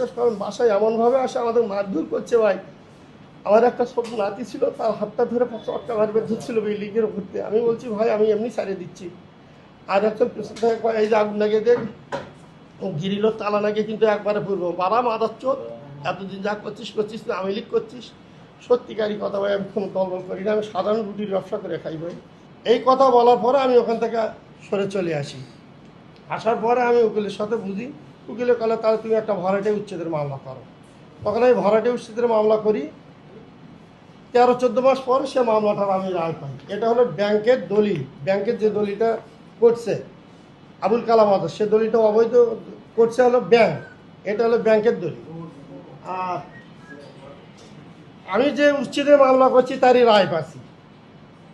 বিশ্বাস করেন বাসায় এমনভাবে আসে আমাদের মারধর করছে ভাই। আমার একটা ছোট নাতি ছিল, তার হাতটা ধরে চটকা মারবে ধরছিল বিল্ডিংয়ের উপর দিয়ে। আমি বলছি ভাই আমি এমনি ছাড়িয়ে দিচ্ছি। আর একজন পেছন থেকে কয় এই যে আগুন লাগিয়ে দেখ, গিরিলোর তালা নাকি কিন্তু একবারে পূর্ব বারা মাদার চোদ, এতদিন যা করছিস না আমি লিক করছিস। সত্যিকারই কথা ভাই, আমি কোনো দলবল করি না, আমি সাধারণ রুটির ব্যবসা করে খাই ভাই। এই কথা বলার পরে আমি ওখান থেকে সরে চলে আসি। আসার পরে আমি উকিলের সাথে বুঝি, উকিলে কলে তাহলে তুমি একটা ভরাটে উচ্ছেদের মামলা করো। তখন আমি ভরাটে উচ্ছেদের মামলা করি। 13-14 মাস পর সে মামলাটার আমি রায় পাই। এটা হলো ব্যাংকের দলিল। ব্যাংকের যে দলিলটা করছে আবুল কালাম আজাদ, সে দলিলটা অবৈধ করছে হলো ব্যাংক। এটা হলো ব্যাংকের দলিল। আর আমি যে উচ্ছেদের মামলা করছি তারই রায় পাচ্ছি।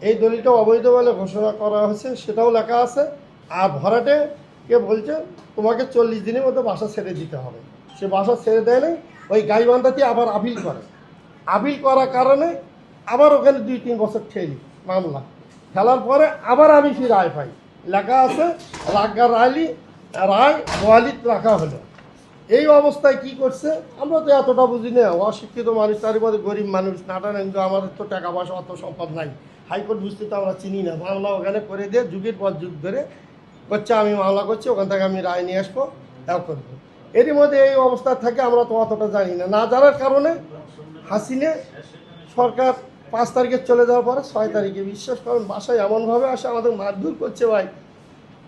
এই দলিলটা অবৈধ বলে ঘোষণা করা হয়েছে, সেটাও লেখা আছে। আর ভরাটে কে বলছে তোমাকে 40 দিনের মধ্যে বাসা ছেড়ে দিতে হবে। সে বাসা ছেড়ে দেয় নাই, ওই গাইবান্ধাতে আবার আপিল করে। আপিল করার কারণে আবার ওখানে 2-3 বছর ঠেলি মামলা। খেলার পরে আবার আমি সেই রায় পাই, লেখা আছে রাজ্ঞা রায় ওয়ালিদ রাখা হলো। এই অবস্থায় কি করছে আমরা তো এতটা বুঝি না, অশিক্ষিত মানুষ, তার মধ্যে গরিব মানুষ, নাটান, কিন্তু আমাদের তো টাকা পয়সা অত সম্পদ নাই। হাইকোর্ট বুঝতে তো আমরা চিনি না। মামলা ওখানে করে দিয়ে যুগের পর যুগ ধরে করছে, আমি মামলা করছি, ওখান থেকে আমি রায় নিয়ে আসবো, এও করবো। এরই মধ্যে এই অবস্থা থাকে, আমরা তো অতটা জানি না। না জানার কারণে হাসিনে সরকার 5 তারিখে চলে যাওয়ার পরে 6 তারিখে বিশ্বাস করেন বাসায় এমনভাবে আসে আমাদের মারধর করছে ভাই।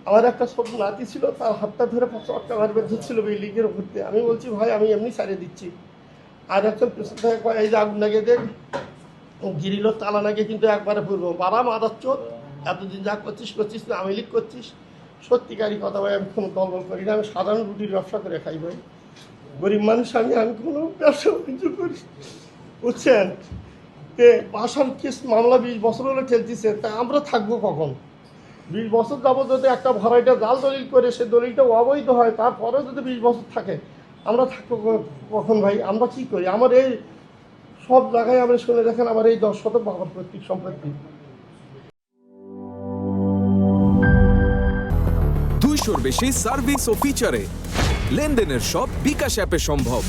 আমার একটা ছোট নাতি ছিল, তার হাতটা ধরে চটকা মারবে ধরছিল বিল্ডিংয়ের উপর দিয়ে। আমি বলছি ভাই আমি এমনি ছাড়িয়ে দিচ্ছি। আর একজন পেছন থেকে কয় এই যে আগুন লাগিয়ে দেখ, গিরিলোর তালা নাকি কিন্তু একবারে পূর্ব বারা মাদার চোদ, এতদিন যা করছিস না আমি লিক করছিস। সত্যিকারই কথা ভাই, আমি কোনো দলবল করি না, আমি সাধারণ রুটির ব্যবসা করে খাই ভাই। গরিব মানুষ আমি কোনো ব্যবসা বাণিজ্য করি, বুঝছেন। বাসার কেস মামলা 20 বছর হলে ঠেলতেছে, তা আমরা থাকবো কখন? 20 বছর যাবো যদি একটা ভরাইটা জাল দলিল করে সে দলিলটা অবৈধ হয়, তারপরেও যদি 20 বছর থাকে, আমরা থাকবো কখন ভাই? আমরা কি করি? আমার এই সব জায়গায় আমরা শুনে দেখেন আমার এই 10 শতক বাবার পৈতৃক সম্পত্তি। 200-র বেশি সার্ভিস ও ফিচারে লেনদেনের সব বিকাশ অ্যাপে সম্ভব।